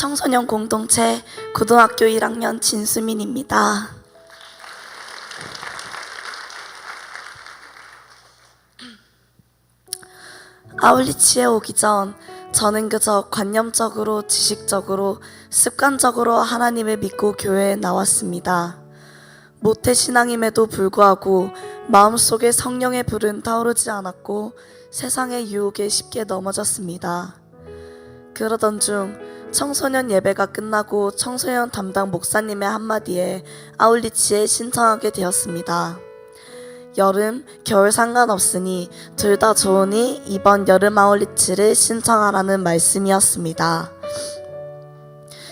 청소년 공동체 고등학교 1학년 진수민입니다. 아울리치에 오기 전 저는 그저 관념적으로, 지식적으로, 습관적으로 하나님을 믿고 교회에 나왔습니다. 모태신앙임에도 불구하고 마음속에 성령의 불은 타오르지 않았고 세상의 유혹에 쉽게 넘어졌습니다. 그러던 중 청소년 예배가 끝나고 청소년 담당 목사님의 한마디에 아울리치에 신청하게 되었습니다. 여름, 겨울 상관없으니 둘 다 좋으니 이번 여름 아울리치를 신청하라는 말씀이었습니다.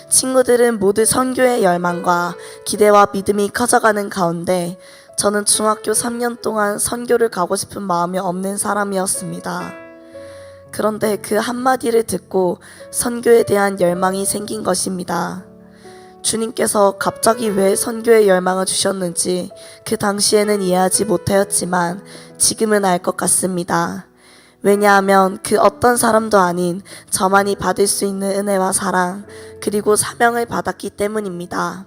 친구들은 모두 선교의 열망과 기대와 믿음이 커져가는 가운데 저는 중학교 3년 동안 선교를 가고 싶은 마음이 없는 사람이었습니다. 그런데 그 한마디를 듣고 선교에 대한 열망이 생긴 것입니다. 주님께서 갑자기 왜 선교의 열망을 주셨는지 그 당시에는 이해하지 못하였지만 지금은 알 것 같습니다. 왜냐하면 그 어떤 사람도 아닌 저만이 받을 수 있는 은혜와 사랑 그리고 사명을 받았기 때문입니다.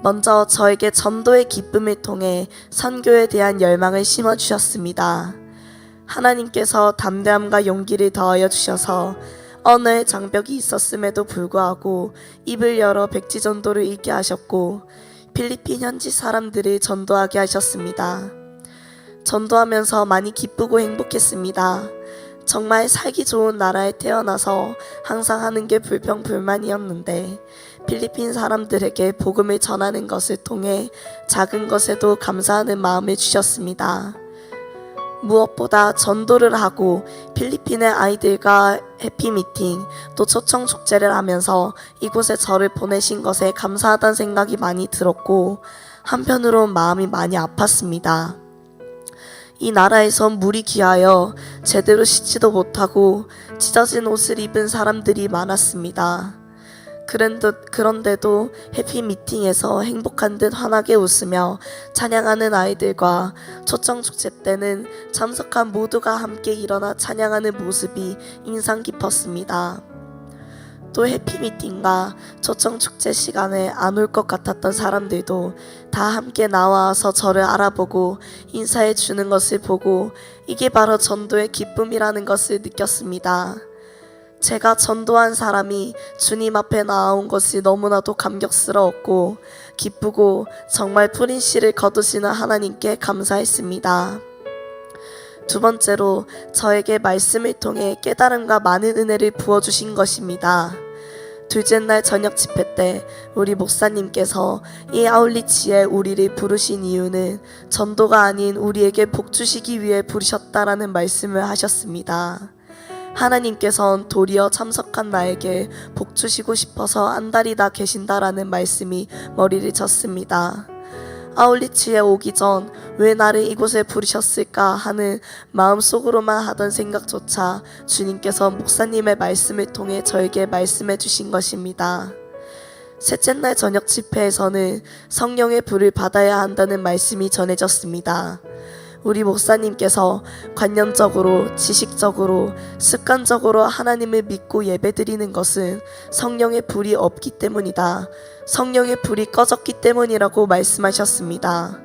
먼저 저에게 전도의 기쁨을 통해 선교에 대한 열망을 심어주셨습니다. 하나님께서 담대함과 용기를 더하여 주셔서 언어의 장벽이 있었음에도 불구하고 입을 열어 백지전도를 읽게 하셨고 필리핀 현지 사람들을 전도하게 하셨습니다. 전도하면서 많이 기쁘고 행복했습니다. 정말 살기 좋은 나라에 태어나서 항상 하는 게 불평불만이었는데 필리핀 사람들에게 복음을 전하는 것을 통해 작은 것에도 감사하는 마음을 주셨습니다. 무엇보다 전도를 하고 필리핀의 아이들과 해피미팅 또 초청 축제를 하면서 이곳에 저를 보내신 것에 감사하다는 생각이 많이 들었고 한편으론 마음이 많이 아팠습니다. 이 나라에선 물이 귀하여 제대로 씻지도 못하고 찢어진 옷을 입은 사람들이 많았습니다. 그런데도 해피미팅에서 행복한 듯 환하게 웃으며 찬양하는 아이들과 초청축제 때는 참석한 모두가 함께 일어나 찬양하는 모습이 인상 깊었습니다. 또 해피미팅과 초청축제 시간에 안 올 것 같았던 사람들도 다 함께 나와서 저를 알아보고 인사해 주는 것을 보고 이게 바로 전도의 기쁨이라는 것을 느꼈습니다. 제가 전도한 사람이 주님 앞에 나온 것이 너무나도 감격스러웠고 기쁘고 정말 푸른 씨를 거두시는 하나님께 감사했습니다. 두 번째로 저에게 말씀을 통해 깨달음과 많은 은혜를 부어주신 것입니다. 둘째 날 저녁 집회 때 우리 목사님께서 이 아울리치에 우리를 부르신 이유는 전도가 아닌 우리에게 복 주시기 위해 부르셨다라는 말씀을 하셨습니다. 하나님께선 도리어 참석한 나에게 복 주시고 싶어서 안달이다 계신다라는 말씀이 머리를 쳤습니다. 아울리치에 오기 전 왜 나를 이곳에 부르셨을까 하는 마음속으로만 하던 생각조차 주님께서 목사님의 말씀을 통해 저에게 말씀해 주신 것입니다. 셋째 날 저녁 집회에서는 성령의 불을 받아야 한다는 말씀이 전해졌습니다. 우리 목사님께서 관념적으로, 지식적으로, 습관적으로 하나님을 믿고 예배드리는 것은 성령의 불이 없기 때문이다. 성령의 불이 꺼졌기 때문이라고 말씀하셨습니다.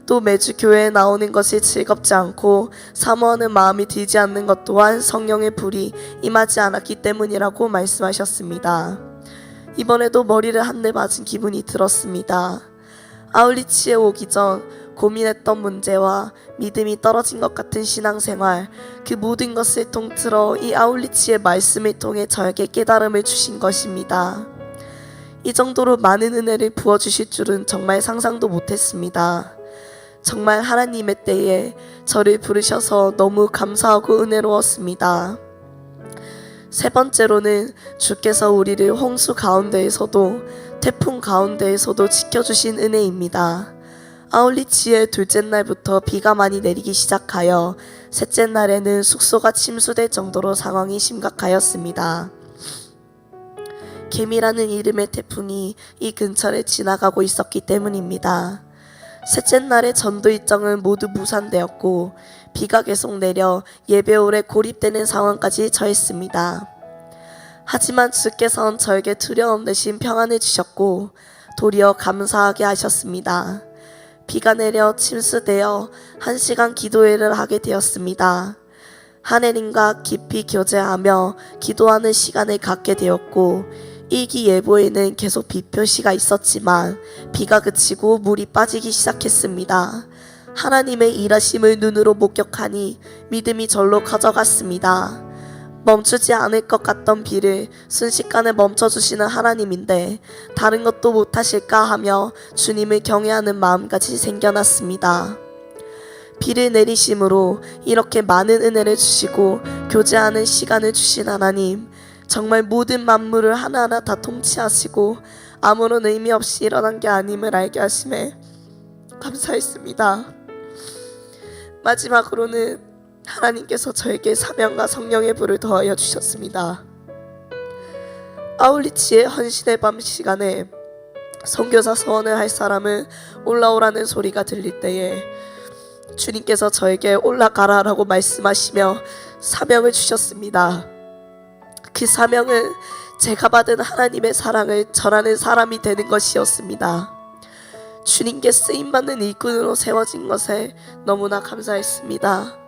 또 매주 교회에 나오는 것이 즐겁지 않고 사모하는 마음이 들지 않는 것 또한 성령의 불이 임하지 않았기 때문이라고 말씀하셨습니다. 이번에도 머리를 한 대 맞은 기분이 들었습니다. 아울리치에 오기 전 고민했던 문제와 믿음이 떨어진 것 같은 신앙생활, 그 모든 것을 통틀어 이 아울리치의 말씀을 통해 저에게 깨달음을 주신 것입니다. 이 정도로 많은 은혜를 부어주실 줄은 정말 상상도 못했습니다. 정말 하나님의 때에 저를 부르셔서 너무 감사하고 은혜로웠습니다. 세 번째로는 주께서 우리를 홍수 가운데에서도 태풍 가운데에서도 지켜주신 은혜입니다. 아울리치의 둘째 날부터 비가 많이 내리기 시작하여 셋째 날에는 숙소가 침수될 정도로 상황이 심각하였습니다. 개미라는 이름의 태풍이 이 근처를 지나가고 있었기 때문입니다. 셋째 날의 전도 일정은 모두 무산되었고 비가 계속 내려 예배홀에 고립되는 상황까지 처했습니다. 하지만 주께서는 저에게 두려움 대신 평안을 주셨고 도리어 감사하게 하셨습니다. 비가 내려 침수되어 1시간 기도회를 하게 되었습니다. 하느님과 깊이 교제하며 기도하는 시간을 갖게 되었고 일기예보에는 계속 비 표시가 있었지만 비가 그치고 물이 빠지기 시작했습니다. 하나님의 일하심을 눈으로 목격하니 믿음이 절로 커져갔습니다. 멈추지 않을 것 같던 비를 순식간에 멈춰주시는 하나님인데 다른 것도 못하실까 하며 주님을 경외하는 마음까지 생겨났습니다. 비를 내리심으로 이렇게 많은 은혜를 주시고 교제하는 시간을 주신 하나님, 정말 모든 만물을 하나하나 다 통치하시고 아무런 의미 없이 일어난 게 아님을 알게 하심에 감사했습니다. 마지막으로는 하나님께서 저에게 사명과 성령의 불을 더하여 주셨습니다. 아울리치의 헌신의 밤 시간에 선교사 서원을 할 사람은 올라오라는 소리가 들릴 때에 주님께서 저에게 올라가라라고 말씀하시며 사명을 주셨습니다. 그 사명은 제가 받은 하나님의 사랑을 전하는 사람이 되는 것이었습니다. 주님께 쓰임받는 일꾼으로 세워진 것에 너무나 감사했습니다.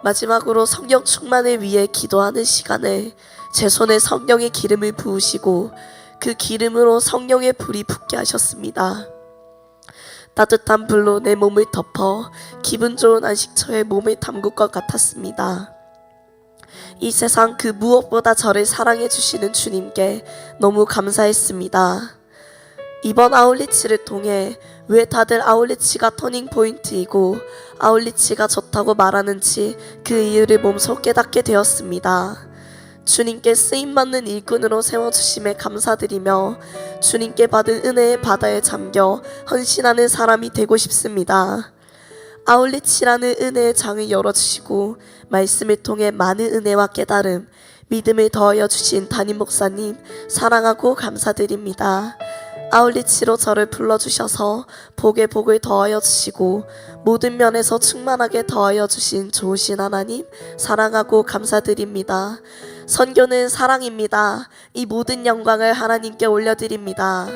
마지막으로 성령 충만을 위해 기도하는 시간에 제 손에 성령의 기름을 부으시고 그 기름으로 성령의 불이 붙게 하셨습니다. 따뜻한 불로 내 몸을 덮어 기분 좋은 안식처에 몸을 담글 것 같았습니다. 이 세상 그 무엇보다 저를 사랑해 주시는 주님께 너무 감사했습니다. 이번 아울리치를 통해 왜 다들 아울리치가 터닝포인트이고 아울리치가 좋다고 말하는지 그 이유를 몸소 깨닫게 되었습니다. 주님께 쓰임받는 일꾼으로 세워주심에 감사드리며 주님께 받은 은혜의 바다에 잠겨 헌신하는 사람이 되고 싶습니다. 아울리치라는 은혜의 장을 열어주시고 말씀을 통해 많은 은혜와 깨달음, 믿음을 더하여 주신 담임 목사님 사랑하고 감사드립니다. 아울리치로 저를 불러주셔서 복에 복을 더하여 주시고 모든 면에서 충만하게 더하여 주신 좋으신 하나님 사랑하고 감사드립니다. 선교는 사랑입니다. 이 모든 영광을 하나님께 올려드립니다.